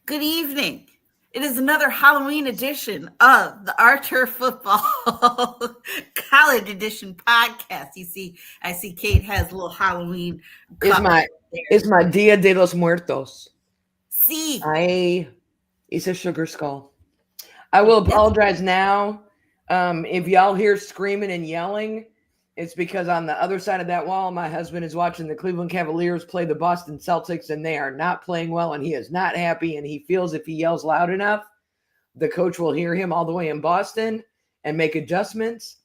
Good evening. It is another Halloween edition of the Archer Football College Edition podcast. I see Kate has a little Halloween It's cup my there. it's my Dia de los Muertos. See, I It's a sugar skull. I will it's apologize now. If y'all hear screaming and yelling, it's because on the other side of that wall, my husband is watching the Cleveland Cavaliers play the Boston Celtics, and they are not playing well, and he is not happy, and he feels if he yells loud enough, the coach will hear him all the way in Boston and make adjustments.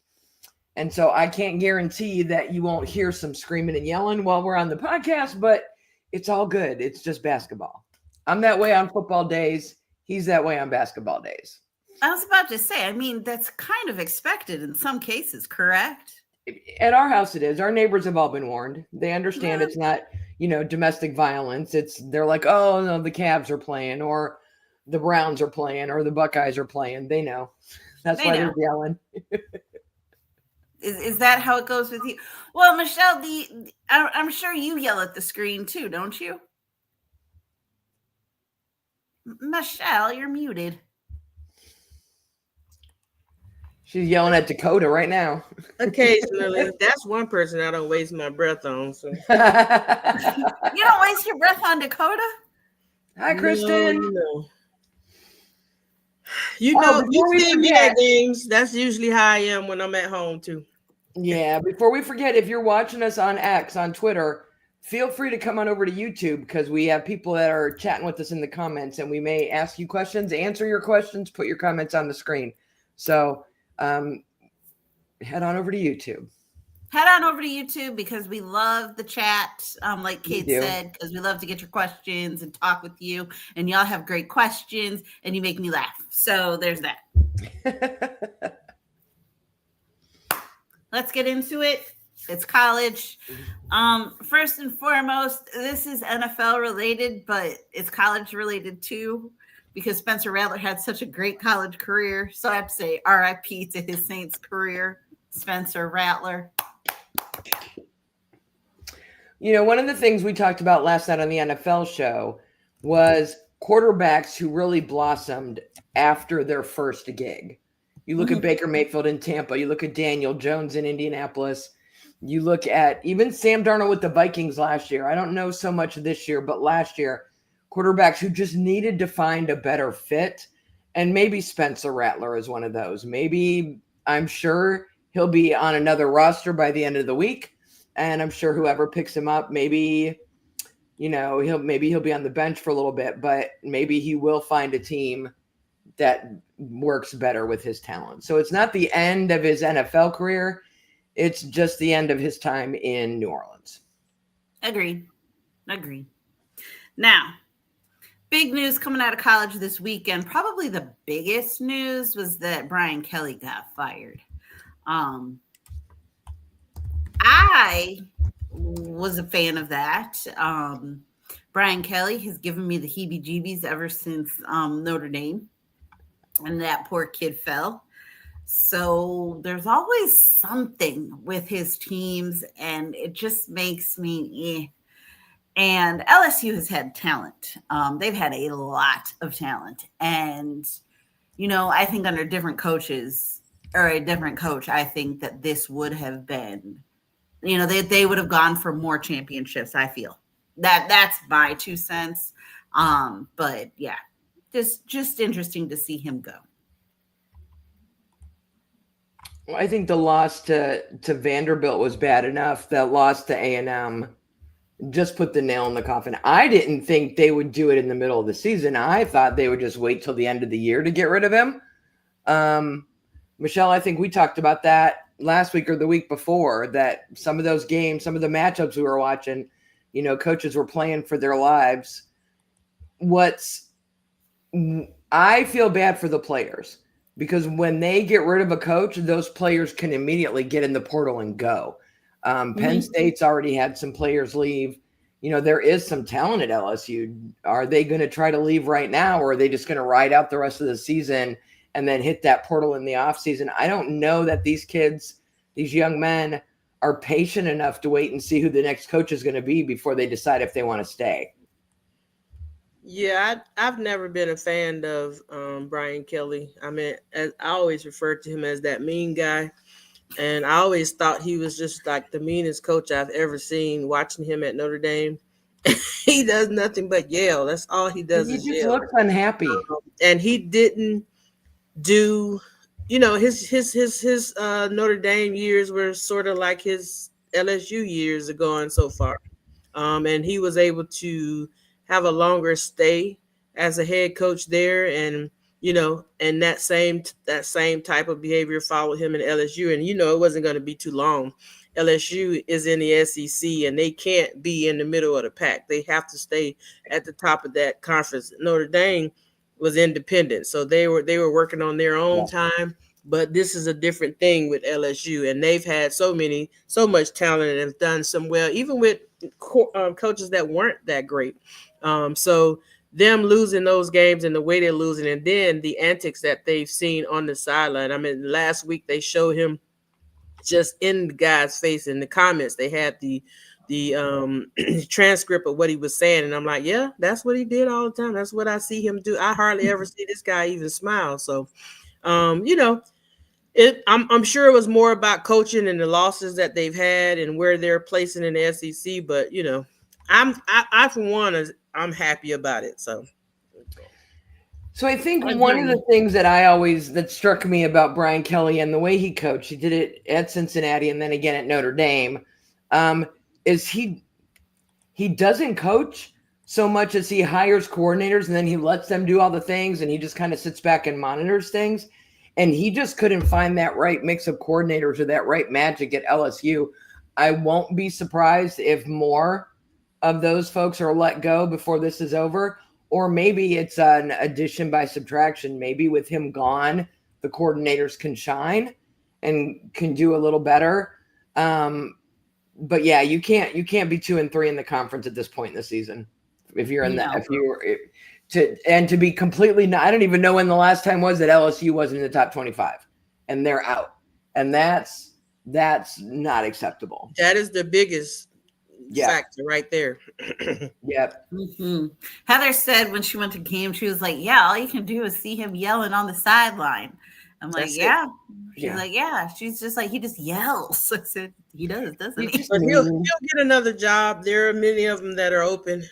And so I can't guarantee that you won't hear some screaming and yelling while we're on the podcast, but it's all good. It's just basketball. I'm that way on football days. He's that way on basketball days. I was about to say, that's kind of expected in some cases, correct? At our house, it is. Our neighbors have all been warned. They understand Yeah, it's not, domestic violence. They're like, oh, no, the Cavs are playing, or the Browns are playing, or the Buckeyes are playing. They know. That's they why know. they're yelling. Is that how it goes with you? Well, Michelle, I'm sure you yell at the screen too, don't you? Michelle, you're muted. She's yelling at Dakota right now. Occasionally, that's one person I don't waste my breath on. So You don't waste your breath on Dakota? Hi, no, Kristen. You we see me at forget. games. That's usually how I am when I'm at home too. Yeah, before we forget, if you're watching us on X, on Twitter, feel free to come on over to YouTube because we have people that are chatting with us in the comments, and we may ask you questions, answer your questions, put your comments on the screen. So head on over to YouTube. Head on over to YouTube because we love the chat, like We Kate do. said, because we love to get your questions and talk with you. And y'all have great questions, and you make me laugh. So there's that. Let's get into it. It's college. First and foremost, this is NFL related, but it's college related too, because Spencer Rattler had such a great college career. So I have to say RIP to his Saints career, Spencer Rattler. One of the things we talked about last night on the NFL show was quarterbacks who really blossomed after their first gig. You look at Baker Mayfield in Tampa. You look at Daniel Jones in Indianapolis. You look at even Sam Darnold with the Vikings last year. I don't know so much this year, but last year, quarterbacks who just needed to find a better fit. And maybe Spencer Rattler is one of those. Maybe, I'm sure he'll be on another roster by the end of the week. And I'm sure whoever picks him up, maybe he'll be on the bench for a little bit, but maybe he will find a team that works better with his talent. So it's not the end of his NFL career. It's just the end of his time in New Orleans. Agreed. Now, big news coming out of college this weekend. Probably the biggest news was that Brian Kelly got fired. I was a fan of that. Brian Kelly has given me the heebie-jeebies ever since Notre Dame, and that poor kid fell. So there's always something with his teams, and it just makes me And LSU has had talent. They've had a lot of talent. And, I think under different coaches or a different coach, I think that this would have been, they would have gone for more championships, I feel. That's my 2 cents. But yeah, just interesting to see him go. I think the loss to Vanderbilt was bad enough. That loss to A&M just put the nail in the coffin. I didn't think they would do it in the middle of the season. I thought they would just wait till the end of the year to get rid of him. Michelle, I think we talked about that last week or the week before, that some of those games, some of the matchups we were watching, coaches were playing for their lives. I feel bad for the players, because when they get rid of a coach, those players can immediately get in the portal and go. Penn State's already had some players leave. There is some talent at LSU. Are they going to try to leave right now, or are they just going to ride out the rest of the season and then hit that portal in the offseason? I don't know that these kids, these young men, are patient enough to wait and see who the next coach is going to be before they decide if they want to stay. Yeah, I've never been a fan of Brian Kelly. I mean, I always referred to him as that mean guy. And I always thought he was just like the meanest coach I've ever seen watching him at Notre Dame. He does nothing but yell. That's all he does He is just yell. looks unhappy. And he didn't do, his Notre Dame years were sort of like his LSU years are gone so far. And he was able to have a longer stay as a head coach there, and and that same type of behavior followed him in LSU, and it wasn't going to be too long. LSU is in the SEC, and they can't be in the middle of the pack. They have to stay at the top of that conference. Notre Dame was independent, so they were working on their own Yeah. time. But this is a different thing with LSU, and they've had so much talent and have done some well, even with coaches that weren't that great. So them losing those games and the way they're losing, and then the antics that they've seen on the sideline. I mean, last week they showed him just in the guy's face in the comments. They had the transcript of what he was saying, and I'm like, yeah, that's what he did all the time. That's what I see him do. I hardly ever see this guy even smile. So, um, you know, I'm sure it was more about coaching and the losses that they've had and where they're placing in the SEC. But I for one I'm happy about it. So I think I one of agree. the things that struck me about Brian Kelly and the way he coached, he did it at Cincinnati and then again at Notre Dame, is he doesn't coach so much as he hires coordinators and then he lets them do all the things and he just kind of sits back and monitors things. And he just couldn't find that right mix of coordinators or that right magic at LSU. I won't be surprised if more of those folks are let go before this is over. Or maybe it's an addition by subtraction. Maybe with him gone, the coordinators can shine and can do a little better. But yeah, you can't be 2-3 in the conference at this point in the season. If you're in No. to be completely, I don't even know when the last time was that LSU wasn't in the top 25 and they're out. And that's not acceptable. that is the biggest Yeah. factor right there. Yep. Mhm. Heather said when she went to game, she was like, "Yeah, all you can do is see him yelling on the sideline." I'm like, That's it. "Yeah." She's Yeah. like, "Yeah." She's just like, "He just yells." I said, "He does, doesn't he?" But he'll get another job. There are many of them that are open.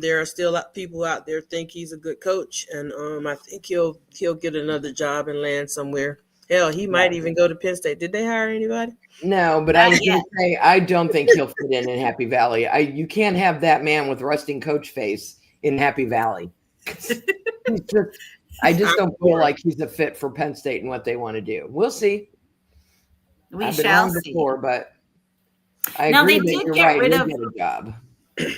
There are still people out there think he's a good coach, and I think he'll get another job and land somewhere. Hell, he might even go to Penn State. Did they hire anybody? No, but I Not was going yet. to say, I don't think he'll fit in Happy Valley. You can't have that man with resting coach face in Happy Valley. I just don't feel like he's a fit for Penn State and what they want to do. We'll see. We I've been shall wrong see. before, but I Now, agree they that did you're get right. rid He'll of- get a job.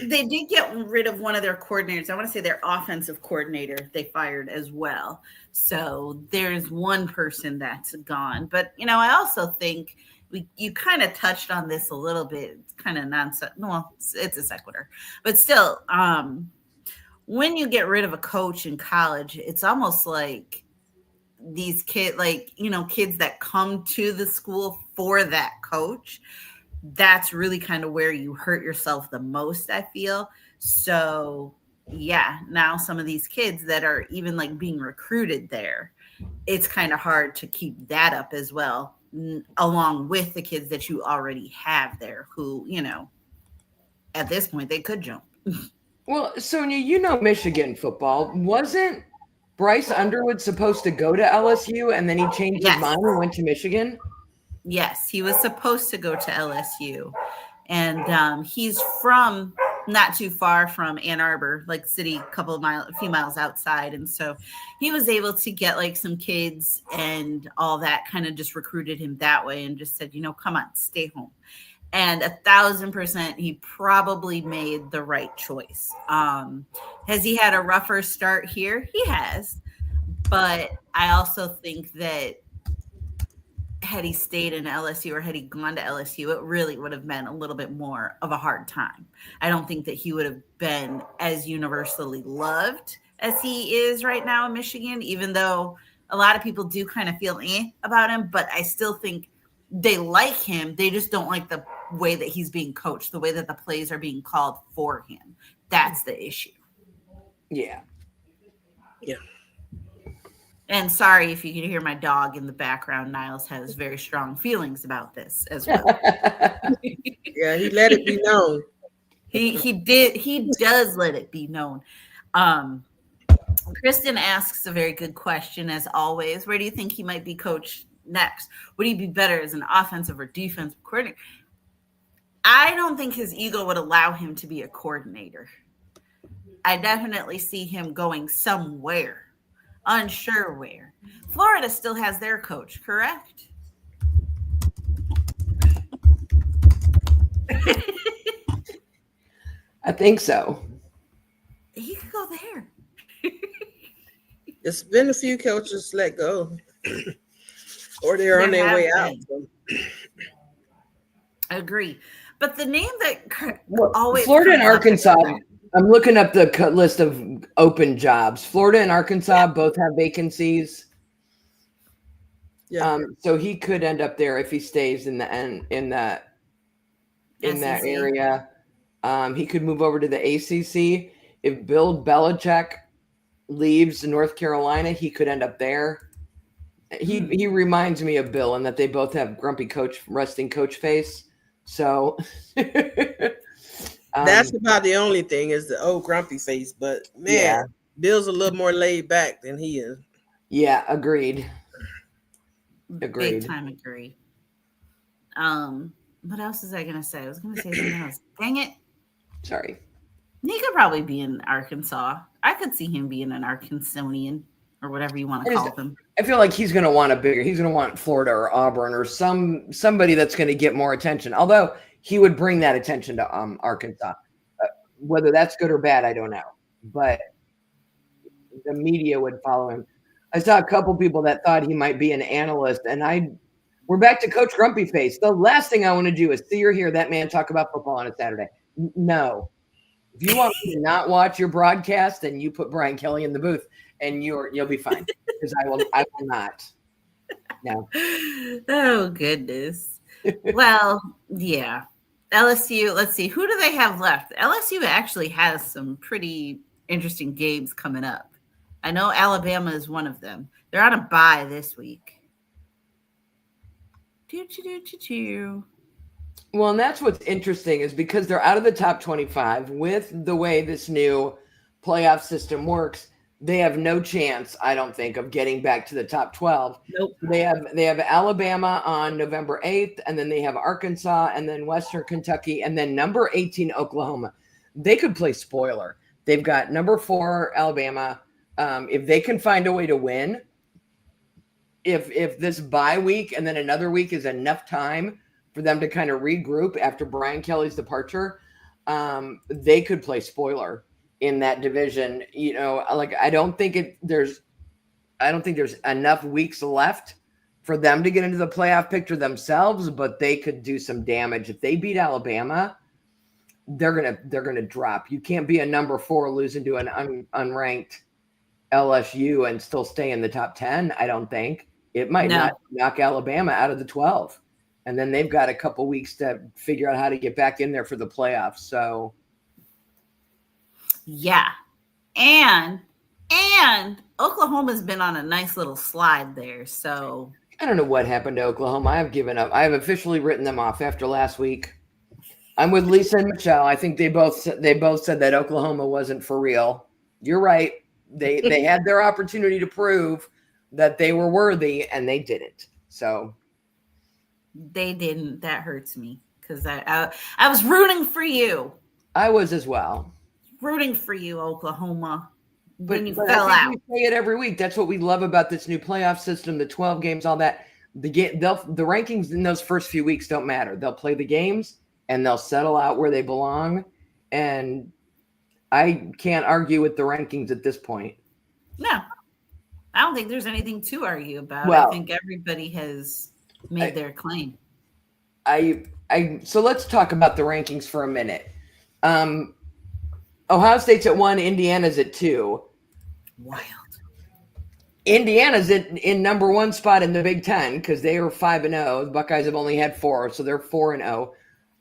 They did get rid of one of their coordinators. I want to say their offensive coordinator they fired as well. So there's one person that's gone. But I also think you kind of touched on this a little bit. It's kind of nonsense. Well, it's a sequitur, but still, when you get rid of a coach in college, it's almost like these kids, kids that come to the school for that coach. That's really kind of where you hurt yourself the most, I feel. So, yeah, now some of these kids that are even like being recruited there, it's kind of hard to keep that up as well, along with the kids that you already have there who, at this point they could jump. Well, Sonia, Michigan football. Wasn't Bryce Underwood supposed to go to LSU and then he changed his Yes. mind and went to Michigan? Yes, he was supposed to go to LSU, and he's from not too far from Ann Arbor, like city, a few miles outside, and so he was able to get like some kids and all that, kind of just recruited him that way, and just said, come on, stay home. And 1,000%, he probably made the right choice. Has he had a rougher start here? He has, but I also think that had he stayed in LSU or had he gone to LSU, it really would have been a little bit more of a hard time. I don't think that he would have been as universally loved as he is right now in Michigan, even though a lot of people do kind of feel about him. But I still think they like him. They just don't like the way that he's being coached, the way that the plays are being called for him. That's the issue. Yeah. Yeah. And sorry if you can hear my dog in the background. Niles has very strong feelings about this as well. Yeah, he let it be known. He does let it be known. Kristen asks a very good question as always. Where do you think he might be coached next? Would he be better as an offensive or defensive coordinator? I don't think his ego would allow him to be a coordinator. I definitely see him going somewhere, unsure where. Florida still has their coach, correct? I think so. He could go there. There's been a few coaches let go, or they're on their way out. I agree. But the name that always Florida and Arkansas, I'm looking up the list of open jobs. Florida and Arkansas both have vacancies. Yeah. So he could end up there if he stays in that area. He could move over to the ACC. If Bill Belichick leaves North Carolina, he could end up there. He reminds me of Bill in that they both have grumpy resting coach face. So that's about the only thing is the old grumpy face. But man, Bill's a little more laid back than he is. Yeah, agreed. Big time agree. What else was I gonna say? I was gonna say something else. Dang it. Sorry. He could probably be in Arkansas. I could see him being an Arkansanian or whatever you want to call them. I feel like he's going to want he's going to want Florida or Auburn or somebody that's going to get more attention. Although he would bring that attention to Arkansas. Whether that's good or bad, I don't know. But the media would follow him. I saw a couple people that thought he might be an analyst, and we're back to Coach Grumpy Face. The last thing I want to do is see or hear that man talk about football on a Saturday. No. If you want me to not watch your broadcast, then you put Brian Kelly in the booth, and you'll be fine. Because I will not. No. Oh goodness. Well, yeah. LSU. Let's see. Who do they have left? LSU actually has some pretty interesting games coming up. I know Alabama is one of them. They're on a bye this week. Well, and that's what's interesting is because they're out of the top 25 with the way this new playoff system works, they have no chance, I don't think, of getting back to the top 12. Nope. They have Alabama on November 8th, and then they have Arkansas, and then Western Kentucky, and then number 18, Oklahoma. They could play spoiler. They've got number 4, Alabama. If they can find a way to win, if this bye week and then another week is enough time for them to kind of regroup after Brian Kelly's departure, they could play spoiler in that division. You know, like I don't think there's enough weeks left for them to get into the playoff picture themselves, but they could do some damage. If they beat Alabama, they're gonna drop. You can't be a number 4 losing to an unranked LSU and still stay in the top 10. I don't think it might not knock Alabama out of the 12. And then they've got a couple weeks to figure out how to get back in there for the playoffs. So, yeah. And Oklahoma's been on a nice little slide there. So I don't know what happened to Oklahoma. I've given up. I have officially written them off after last week. I'm with Lisa and Michelle. I think they both said that Oklahoma wasn't for real. You're right. They had their opportunity to prove that they were worthy, and they didn't. So. They didn't. That hurts me because I was rooting for you. I was as well. Rooting for you, Oklahoma. But you fell out. We say it every week. That's what we love about this new playoff system, the 12 games, all that. The rankings in those first few weeks don't matter. They'll play the games and they'll settle out where they belong. And I can't argue with the rankings at this point. No, I don't think there's anything to argue about. Well, I think everybody has made their claim. So let's talk about the rankings for a minute. Ohio State's at 1, Indiana's at 2. Wild. Indiana's in number 1 spot in the Big Ten because they are 5-0. The Buckeyes have only had 4, so they're 4-0.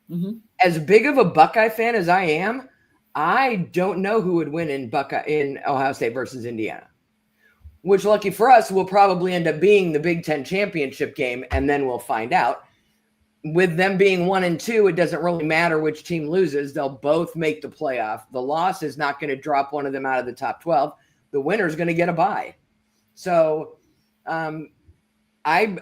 Mm-hmm. As big of a Buckeye fan as I am, I don't know who would win in Ohio State versus Indiana. Which, lucky for us, will probably end up being the Big Ten championship game, and then we'll find out. With them being 1 and 2, it doesn't really matter which team loses. They'll both make the playoff. The loss is not going to drop one of them out of the top 12. The winner is going to get a bye. So, I'd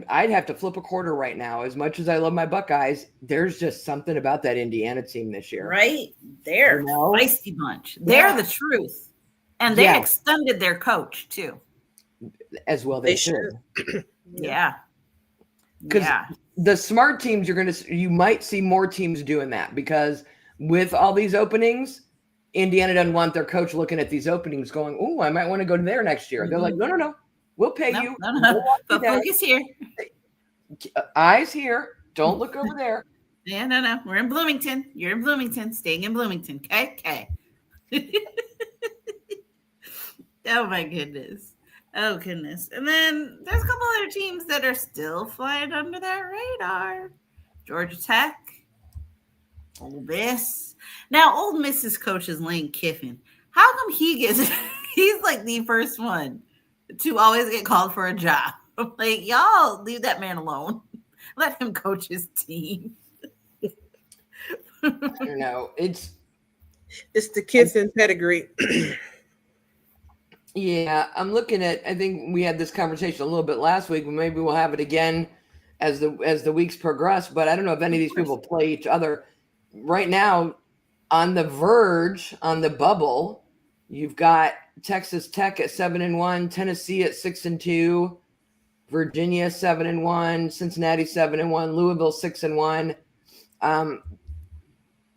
have to flip a quarter right now. As much as I love my Buckeyes, there's just something about that Indiana team this year. Right? They're a feisty bunch. They're the truth. And they extended their coach, too. As well they should. Yeah. Because the smart teams, you might see more teams doing that, because with all these openings, Indiana doesn't want their coach looking at these openings going, "Oh, I might want to go to there next year." They're like, no, we'll pay you. No. But focus here. Eyes here. Don't look over there. Yeah, no. We're in Bloomington. You're in Bloomington. Staying in Bloomington. Okay. Oh my goodness. Oh goodness. And then there's a couple other teams that are still flying under that radar. Georgia Tech, Ole Miss. Now, Ole Miss's coach is Lane Kiffin. How come he's like the first one to always get called for a job? Like, y'all leave that man alone. Let him coach his team. I don't know. It's the Kiffin pedigree. Yeah, I'm looking at, I think we had this conversation a little bit last week, but maybe we'll have it again as the weeks progress. But I don't know if any of these people play each other. Right now, on the verge, on the bubble, you've got Texas Tech at 7-1, Tennessee at 6-2, Virginia 7-1, Cincinnati 7-1, Louisville 6-1.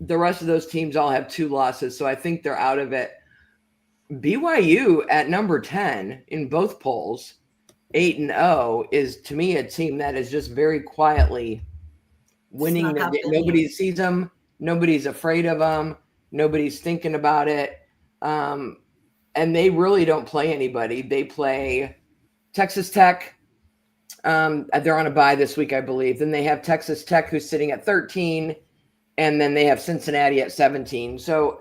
The rest of those teams all have 2 losses, so I think they're out of it. BYU at number 10 in both polls, 8-0, is to me a team that is just very quietly winning. Nobody sees them. Nobody's afraid of them. Nobody's thinking about it. And they really don't play anybody. They play Texas Tech. They're on a bye this week, I believe. Then they have Texas Tech, who's sitting at 13. And then they have Cincinnati at 17. So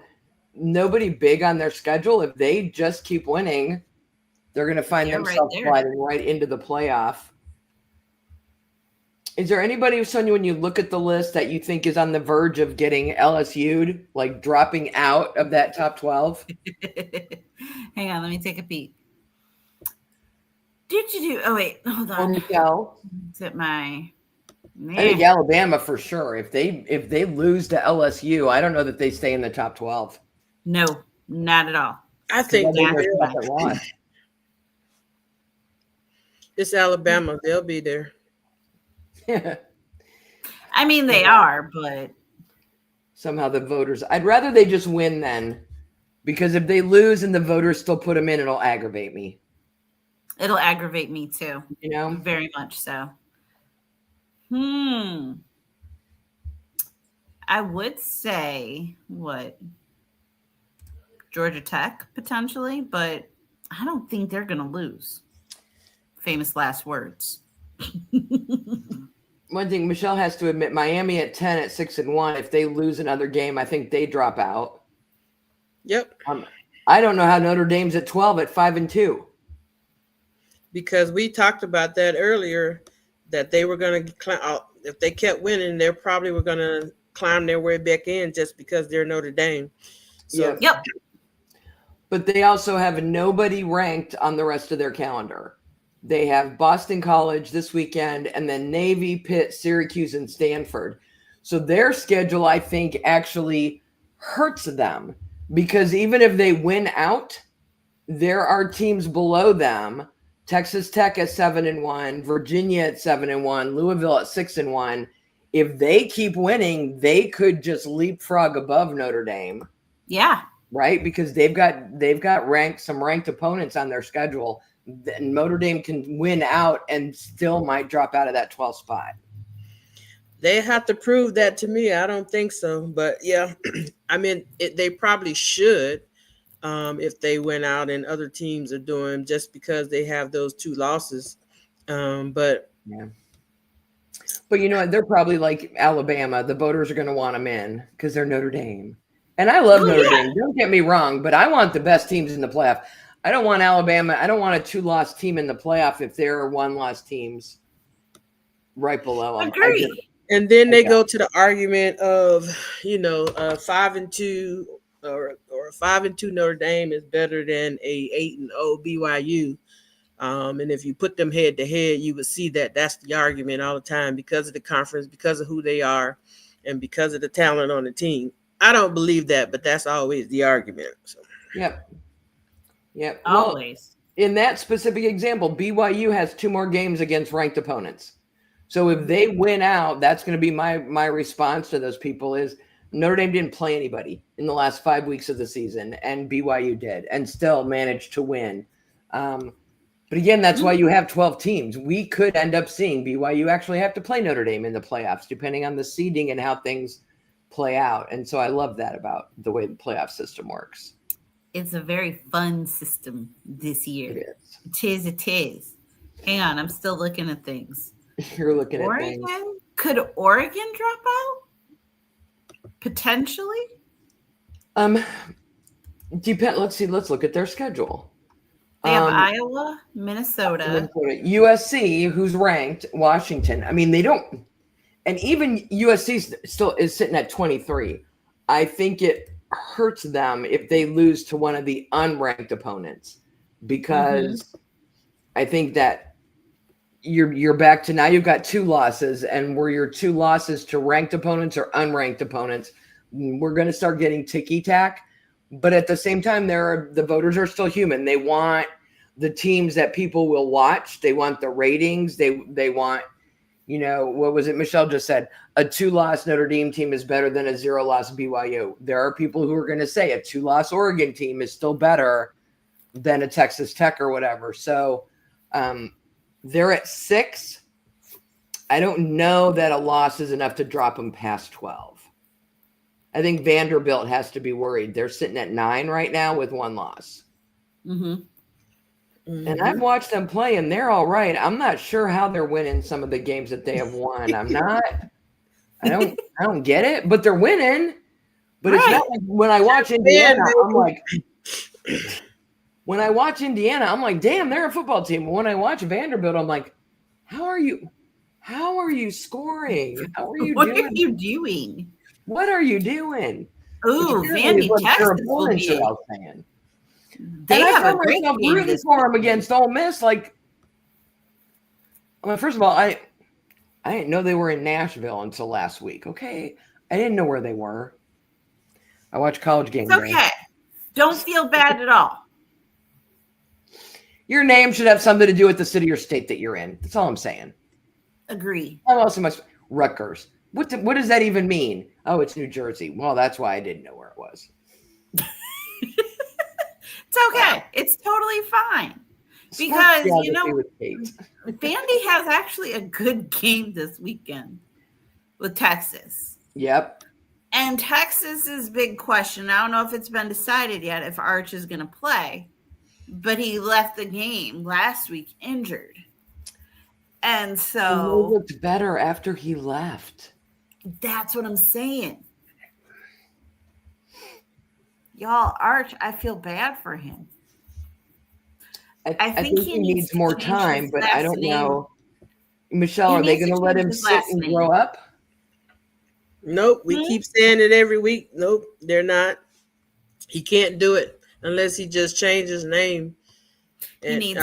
nobody big on their schedule. If they just keep winning, they're going to find themselves sliding right into the playoff. Is there anybody, Sonia, when you look at the list, that you think is on the verge of getting LSU'd, like dropping out of that top 12? Hang on, let me take a peek. Oh, wait, hold on. Michelle? Is it my... I think Alabama for sure. If they lose to LSU, I don't know that they stay in the top 12. No, not at all. I think it's Alabama. They'll be there. I mean, they are, but somehow the voters, I'd rather they just win then, because if they lose and the voters still put them in, it'll aggravate me. It'll aggravate me too. You know? Very much so. I would say Georgia Tech potentially, but I don't think they're going to lose. Famous last words. One thing Michelle has to admit, Miami at 10 at 6-1. If they lose another game, I think they drop out. Yep. I don't know how Notre Dame's at 12 at 5-2. Because we talked about that earlier, that they were going to climb out. If they kept winning, they probably were going to climb their way back in just because they're Notre Dame. So, yep. But they also have nobody ranked on the rest of their calendar. They have Boston College this weekend, and then Navy, Pitt, Syracuse, and Stanford. So their schedule, I think, actually hurts them, because even if they win out, there are teams below them. Texas Tech at 7-1, Virginia at 7-1, Louisville at 6-1. If they keep winning, they could just leapfrog above Notre Dame. Yeah. Right? Because they've got some ranked opponents on their schedule. Notre Dame can win out and still might drop out of that 12th spot. They have to prove that to me. I don't think so. But yeah, I mean, they probably should. If they went out and other teams are doing, just because they have those 2 losses. But you know what? They're probably like Alabama. The voters are going to want them in because they're Notre Dame. And I love Oh, Notre yeah. Dame. Don't get me wrong, but I want the best teams in the playoff. I don't want Alabama. I don't want a 2-loss team in the playoff if there are 1-loss teams right below them. Agree. And then they go to the argument of, 5-2 or a 5-2 Notre Dame is better than a 8-0 BYU. And if you put them head to head, you would see that that's the argument all the time because of the conference, because of who they are, and because of the talent on the team. I don't believe that, but that's always the argument. So. Yep. Well, Always. in that specific example, BYU has 2 more games against ranked opponents. So if they win out, that's going to be my response to those people is Notre Dame didn't play anybody in the last 5 weeks of the season, and BYU did, and still managed to win. But again, that's why you have 12 teams. We could end up seeing BYU actually have to play Notre Dame in the playoffs, depending on the seeding and how things play out. And so I love that about the way the playoff system works. It's a very fun system this year. It is. It is. Hang on, I'm still looking at things. You're looking Oregon? at things. Could Oregon drop out? Potentially? Let's see. Let's look at their schedule. They have Iowa, Minnesota, USC, who's ranked, Washington. I mean, they don't, and even USC still is sitting at 23. I think it hurts them if they lose to one of the unranked opponents, because I think that you're back to now you've got 2 losses, and where your 2 losses to ranked opponents or unranked opponents, we're going to start getting ticky-tack. But at the same time, the voters are still human. They want the teams that people will watch. They want the ratings. They want, what was it Michelle just said? A 2-loss Notre Dame team is better than a 0-loss BYU. There are people who are going to say a 2-loss Oregon team is still better than a Texas Tech or whatever. So they're at 6. I don't know that a loss is enough to drop them past 12. I think Vanderbilt has to be worried. They're sitting at 9 right now with 1 loss. And I've watched them play, and they're all right. I'm not sure how they're winning some of the games that they have won. I don't get it, but they're winning. But it's not like when I watch Indiana, I'm like, damn, they're a football team. But when I watch Vanderbilt, I'm like, how are you scoring? How are you what doing? are you doing? What are you doing? Ooh, Vandy, Texas will be. They have a great game rooting for them against Ole Miss. First of all, I didn't know they were in Nashville until last week. Okay, I didn't know where they were. I watch college games. It's okay. Don't feel bad at all. Your name should have something to do with the city or state that you're in. That's all I'm saying. Agree. How else am I? Rutgers. What does that even mean? Oh, it's New Jersey. Well, that's why I didn't know where it was. It's okay. It's totally fine. Because, Vandy has actually a good game this weekend with Texas. Yep. And Texas's big question, I don't know if it's been decided yet if Arch is going to play, but he left the game last week injured. And so he looked better after he left. That's what I'm saying. Y'all, Arch, I feel bad for him. I think he needs more time, but I don't know. Michelle, are they going to let him sit and grow up? Nope. We keep saying it every week. Nope, they're not. He can't do it unless he just changed his name. And, he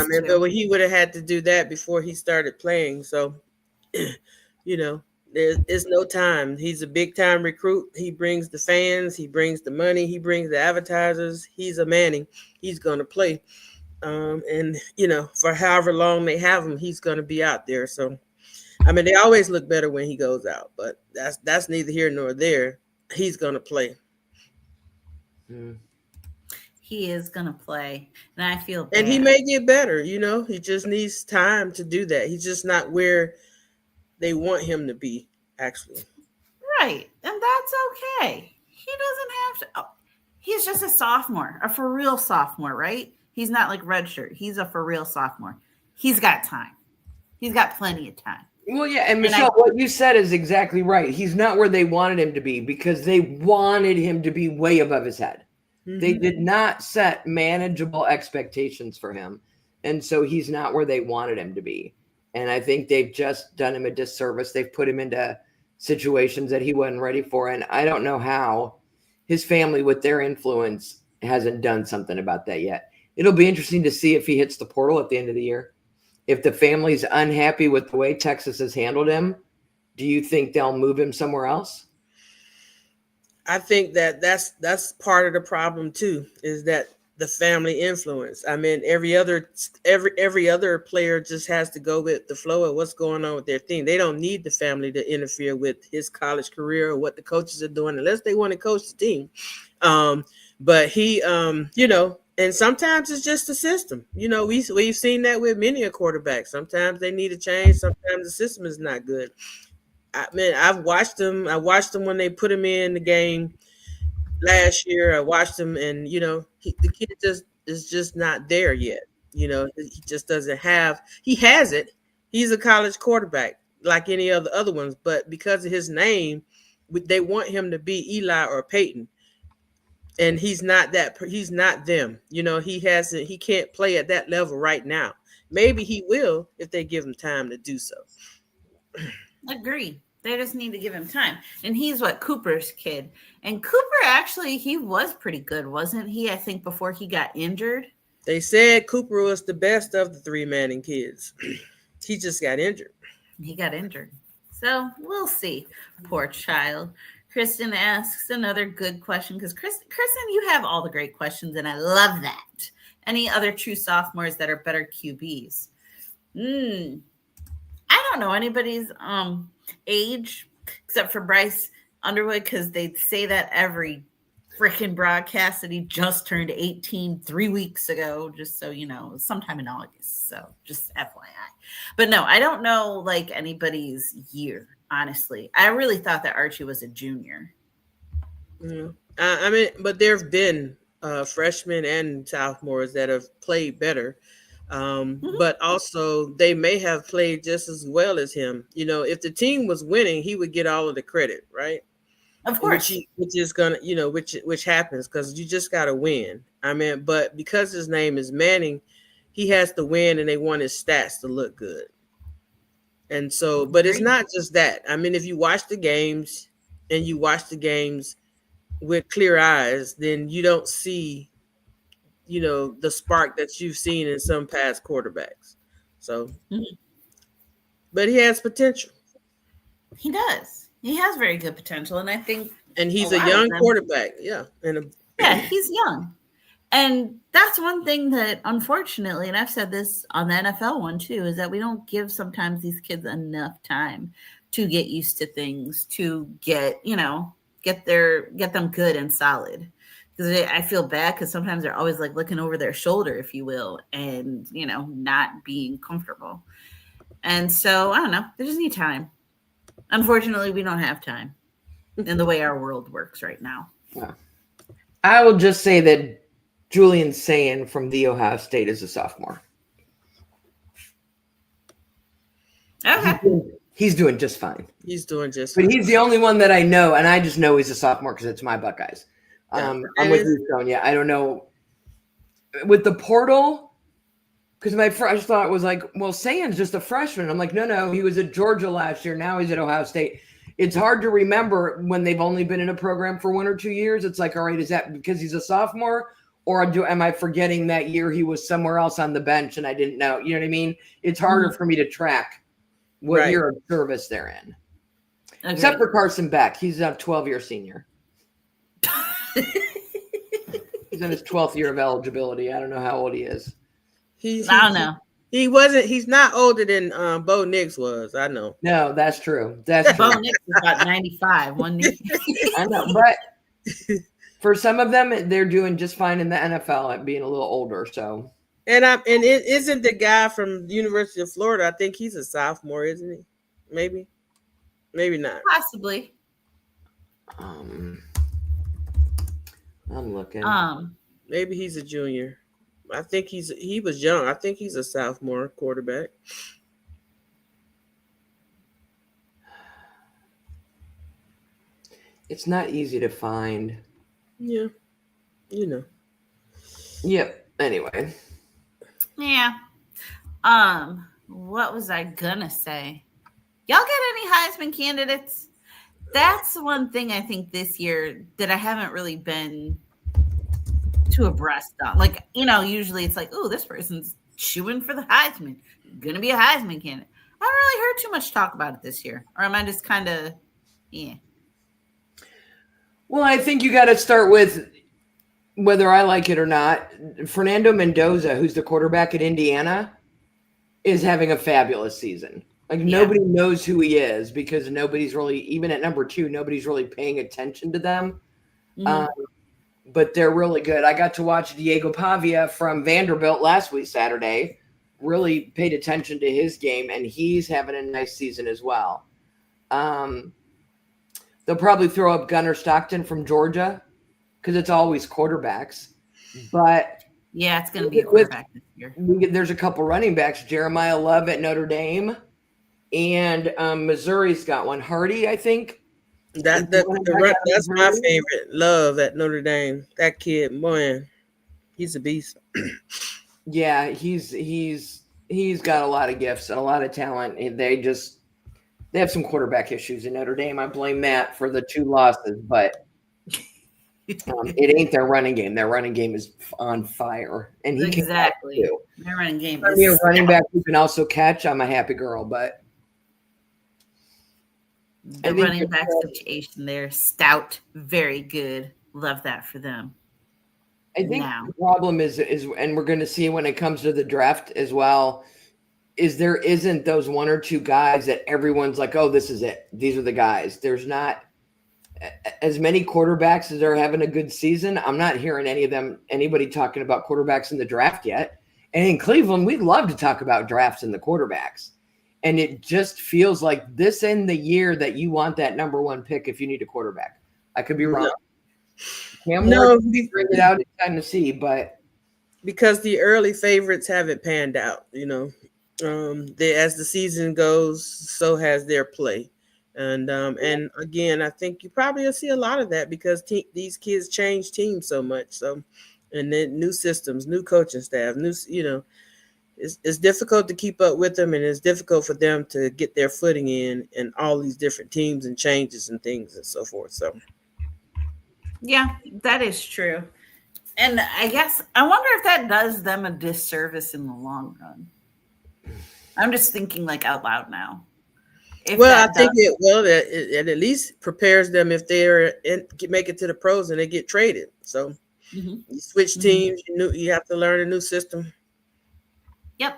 would have had to do that before he started playing. So, there's no time. He's a big time recruit. He brings the fans. He brings the money. He brings the advertisers. He's a Manning. He's going to play. And for however long they have him, he's going to be out there. So, they always look better when he goes out, but that's neither here nor there. He's going to play. He is going to play, and I feel bad. And he may get better, he just needs time to do that. He's just not where they want him to be, actually. Right, and that's okay. He doesn't have to. Oh, he's just a sophomore, a for real sophomore, right? He's not like redshirt. He's a for real sophomore. He's got time. He's got plenty of time. Well, yeah, and Michelle, what you said is exactly right. He's not where they wanted him to be because they wanted him to be way above his head. Mm-hmm. They did not set manageable expectations for him. And so he's not where they wanted him to be. And I think they've just done him a disservice. They've put him into situations that he wasn't ready for. And I don't know how his family, with their influence, hasn't done something about that yet. It'll be interesting to see if he hits the portal at the end of the year. If the family's unhappy with the way Texas has handled him, do you think they'll move him somewhere else? I think that's part of the problem too, is that the family influence. I mean, every other player just has to go with the flow of what's going on with their team. They don't need the family to interfere with his college career or what the coaches are doing, unless they want to coach the team. But he, and sometimes it's just the system. We've seen that with many a quarterback. Sometimes they need a change. Sometimes the system is not good. I've watched them. I watched them when they put him in the game last year. I watched him, and the kid is just not there yet. He just doesn't have. He has it. He's a college quarterback like any other ones, but because of his name, they want him to be Eli or Peyton. And he's not that. He's not them. He can't play at that level right now. Maybe he will if they give him time to do so. Agree. They just need to give him time. And he's Cooper's kid. And Cooper, actually, he was pretty good, wasn't he? I think before he got injured. They said Cooper was the best of the three Manning kids. He just got injured. He got injured. So we'll see. Poor child. Kristen asks another good question, because Kristen, you have all the great questions, and I love that. Any other true sophomores that are better QBs? I don't know anybody's age except for Bryce Underwood, because they say that every freaking broadcast that he just turned 18 3 weeks ago, just so you know, sometime in August. So just FYI. But no, I don't know anybody's year, honestly. I really thought that Archie was a junior. But there have been freshmen and sophomores that have played better. But also they may have played just as well as him. If the team was winning, he would get all of the credit, right? Of course. Which is gonna, which happens because you just gotta win. But because his name is Manning, he has to win, and they want his stats to look good. And so, but it's not just that. If you watch the games and you watch the games with clear eyes, then you don't see the spark that you've seen in some past quarterbacks. So, but he has potential. He does. He has very good potential, and I think, and he's a young quarterback. Yeah, he's young, and that's one thing that, unfortunately, and I've said this on the NFL one too, is that we don't give sometimes these kids enough time to get used to things, to get them good and solid. Because I feel bad because sometimes they're always looking over their shoulder, if you will, and not being comfortable. And so I don't know. They just need time. Unfortunately, we don't have time in the way our world works right now. Yeah. I will just say that Julian Sayin from The Ohio State is a sophomore. Okay. He's doing just fine. He's doing just fine. But he's the only one that I know, and I just know he's a sophomore because it's my Buckeyes. I'm with you, Sonia. I don't know. With the portal, because my first thought was Sayin's just a freshman. I'm no, he was at Georgia last year. Now he's at Ohio State. It's hard to remember when they've only been in a program for 1 or 2 years. It's all right, is that because he's a sophomore? Or am I forgetting that year he was somewhere else on the bench and I didn't know? You know what I mean? It's harder for me to track what year of service they're in. Okay. Except for Carson Beck. He's a 12-year senior. He's in his 12th year of eligibility. I don't know how old he is. I don't know. He's not older than Bo Nix was. I know. No, that's true. That's true. Bo Nix was about 95, wasn't he? I know, but for some of them, they're doing just fine in the NFL at being a little older. So, and it isn't the guy from the University of Florida. I think he's a sophomore, isn't he? Maybe not. Possibly. I'm looking. Maybe he's a junior. I think he was young. I think he's a sophomore quarterback. It's not easy to find. Yeah, you know. Yep. Anyway. Yeah. What was I gonna say? Y'all get any Heisman candidates? That's one thing I think this year that I haven't really been too abreast on. Like, usually it's like, oh, this person's chewing for the Heisman, gonna be a Heisman candidate. I haven't really heard too much talk about it this year. Or am I just kind of, yeah. Well, I think you got to start with whether I like it or not. Fernando Mendoza, who's the quarterback at Indiana, is having a fabulous season. Like nobody knows who he is because nobody's really, even at number 2, nobody's really paying attention to them. Mhm. But they're really good. I got to watch Diego Pavia from Vanderbilt last week, Saturday. Really paid attention to his game, and he's having a nice season as well. They'll probably throw up Gunnar Stockton from Georgia because it's always quarterbacks. But Yeah, it's going to be a quarterback this year. There's a couple running backs. Jeremiah Love at Notre Dame, and Missouri's got one. Hardy, I think. That's my favorite. Love at Notre Dame. That kid, man, he's a beast. Yeah, he's got a lot of gifts and a lot of talent. They have some quarterback issues in Notre Dame. I blame that for the 2 losses, but it ain't their running game. Their running game is on fire, and he exactly. Can catch too. Their running game is a running back who can also catch. I'm a happy girl, but the running back situation there, stout, very good. Love that for them. I think the problem is, and we're going to see when it comes to the draft as well, is there isn't those 1 or 2 guys that everyone's like, oh, this is it. These are the guys. There's not as many quarterbacks as are having a good season. I'm not hearing anybody talking about quarterbacks in the draft yet. And in Cleveland, we love to talk about drafts and the quarterbacks. And it just feels like this in the year that you want that number 1 pick if you need a quarterback. I could be wrong. No, bring it out in Tennessee, but because the early favorites haven't panned out, as the season goes, so has their play, and again, I think you probably will see a lot of that because these kids change teams so much. So, and then new systems, new coaching staff, it's difficult to keep up with them, and it's difficult for them to get their footing in all these different teams and changes and things and so forth. So. Yeah, that is true. And I guess I wonder if that does them a disservice in the long run. I'm just thinking like out loud now. I think it at least prepares them if they're make it to the pros and they get traded. So you switch teams, you have to learn a new system. Yep.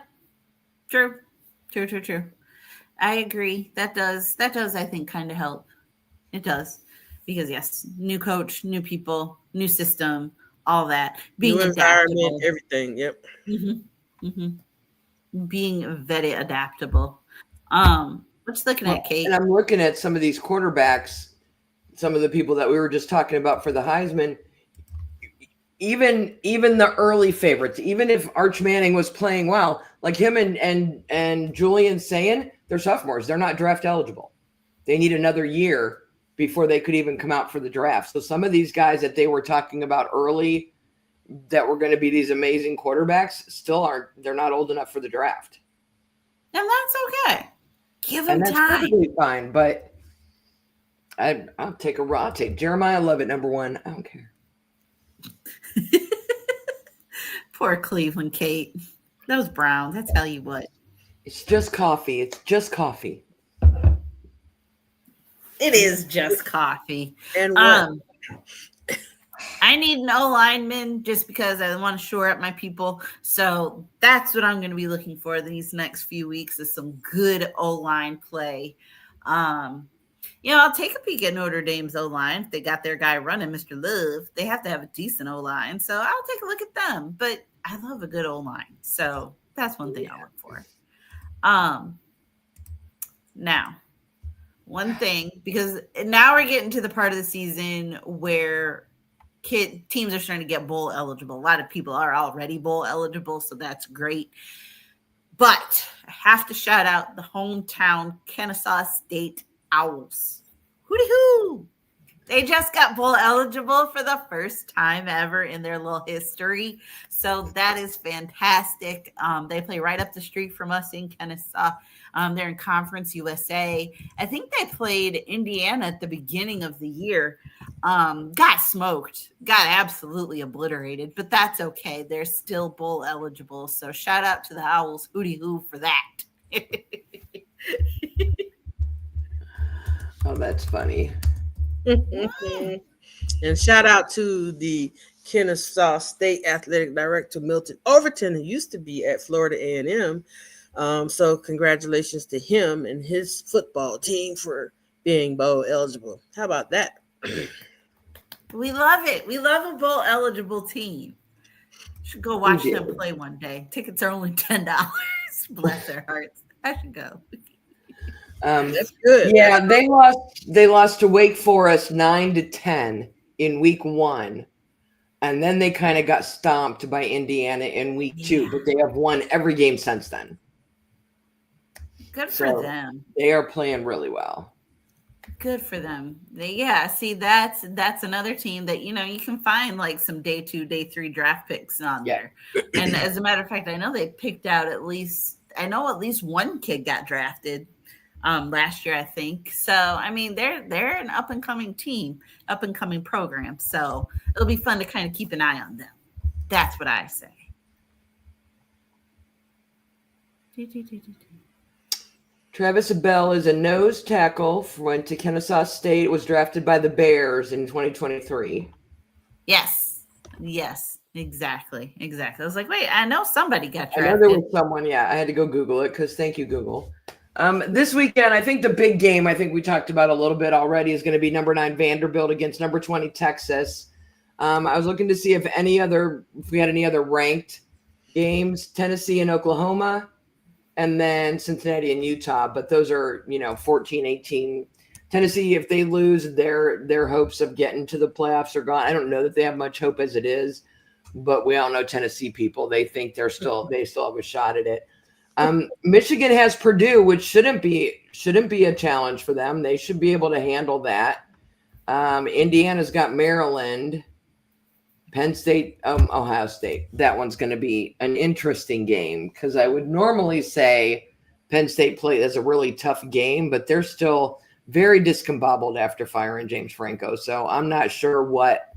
True. I agree. That does I think kind of help. It does. Because yes, new coach, new people, new system, all that. Being new environment, everything. Yep. Being very adaptable. What's looking at, Kate? And I'm looking at some of these quarterbacks, some of the people that we were just talking about for the Heisman. Even the early favorites, even if Arch Manning was playing well, like him and Julian saying, they're sophomores. They're not draft eligible. They need another year before they could even come out for the draft. So some of these guys that they were talking about early that were going to be these amazing quarterbacks still aren't. They're not old enough for the draft. And that's okay. Give them time. That's perfectly fine, but I'll take Jeremiah Love at number 1. I don't care. Poor Cleveland, Kate. Those Browns, I tell you what. It's just coffee. It is just coffee. And what? I need an O-lineman just because I want to shore up my people. So that's what I'm going to be looking for these next few weeks is some good O-line play. I'll take a peek at Notre Dame's O-line. If they got their guy running, Mr. Love, they have to have a decent O-line. So I'll take a look at them. But I love a good O-line. So that's one thing I look for. Now, one thing, because now we're getting to the part of the season where teams are starting to get bowl eligible. A lot of people are already bowl eligible, so that's great. But I have to shout out the hometown Kennesaw State Owls. Hooty hoo! They just got bowl eligible for the first time ever in their little history. So that is fantastic. They play right up the street from us in Kennesaw. They're in Conference USA. I think they played Indiana at the beginning of the year. Got smoked, got absolutely obliterated, but that's okay. They're still bowl eligible. So shout out to the Owls, hooty hoo for that. Oh, that's funny. And shout out to the Kennesaw State Athletic Director Milton Overton, who used to be at Florida A&M. So congratulations to him and his football team for being bowl eligible. How about that? We love it. We love a bowl eligible team. Should go watch them play one day. Tickets are only $10. Bless their hearts. I should go. That's good. Yeah, they lost to Wake Forest 9-10 in week 1. And then they kind of got stomped by Indiana in week 2, but they have won every game since then. Good for them. They are playing really well. Good for them. See, that's another team that you can find like some day 2, day 3 draft picks on there. And as a matter of fact, I know they picked out at least one kid got drafted last year, I think. So I mean, they're an up and coming team, up and coming program. So it'll be fun to kind of keep an eye on them. That's what I say. Travis Bell is a nose tackle, went to Kennesaw State, was drafted by the Bears in 2023. Yes, exactly. I was like, wait, I know somebody got drafted. I know there was someone, I had to go Google it because thank you, Google. This weekend, I think the big game, I think we talked about a little bit already, is going to be number 9 Vanderbilt against number 20 Texas. I was looking to see if we had any other ranked games, Tennessee and Oklahoma, and then Cincinnati and Utah, but those are, 14, 18. Tennessee, if they lose, their hopes of getting to the playoffs are gone. I don't know that they have much hope as it is, but we all know Tennessee people. They think they still have a shot at it. Michigan has Purdue, which shouldn't be a challenge for them. They should be able to handle that. Indiana's got Maryland, Penn State, Ohio State. That one's going to be an interesting game because I would normally say Penn State played as a really tough game, but they're still very discombobulated after firing James Franco. So I'm not sure what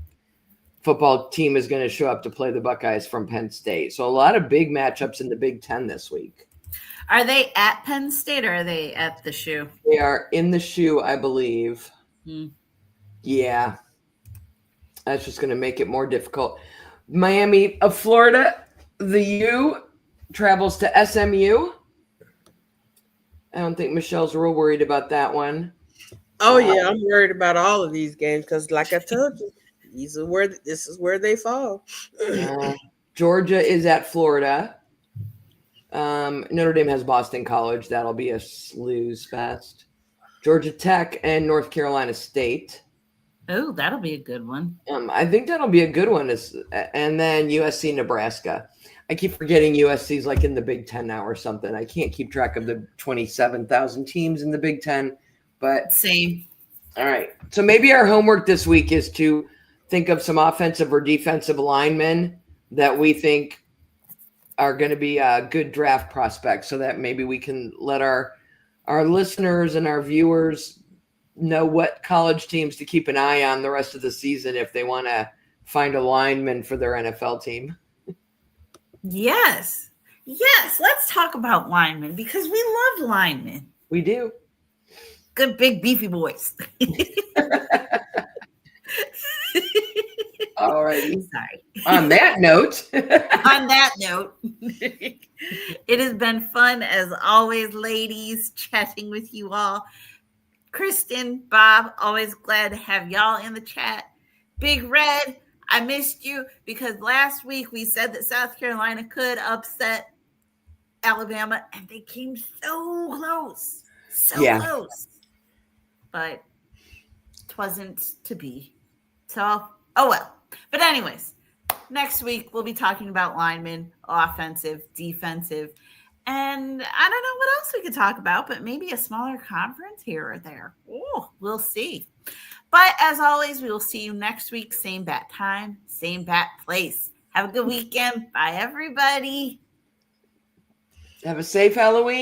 football team is going to show up to play the Buckeyes from Penn State. So a lot of big matchups in the Big Ten this week. Are they at Penn State or are they at the Shoe? They are in the Shoe, I believe. Yeah. That's just going to make it more difficult. Miami of Florida, the U travels to SMU. I don't think Michelle's real worried about that one. Oh, yeah, I'm worried about all of these games because, like I told you, this is where they fall. Georgia is at Florida. Notre Dame has Boston College. That'll be a snooze fest. Georgia Tech and North Carolina State. Oh, that'll be a good one. I think that'll be a good one. And then USC, Nebraska. I keep forgetting USC's like in the Big Ten now or something. I can't keep track of the 27,000 teams in the Big Ten. But same. All right. So maybe our homework this week is to think of some offensive or defensive linemen that we think are going to be good draft prospects so that maybe we can let our listeners and our viewers know what college teams to keep an eye on the rest of the season if they want to find a lineman for their NFL team. Yes. Let's talk about linemen because we love linemen. We do. Good, big, beefy boys. All right. Sorry. On that note, it has been fun as always, ladies, chatting with you all. Kristen, Bob, always glad to have y'all in the chat. Big Red, I missed you because last week we said that South Carolina could upset Alabama, and they came so close. Close. But it wasn't to be. So, oh well. But anyways, next week we'll be talking about linemen, offensive, defensive, and I don't know what else we could talk about, but maybe a smaller conference here or there. Oh, we'll see. But as always, we will see you next week. Same bat time, same bat place. Have a good weekend. Bye, everybody. Have a safe Halloween.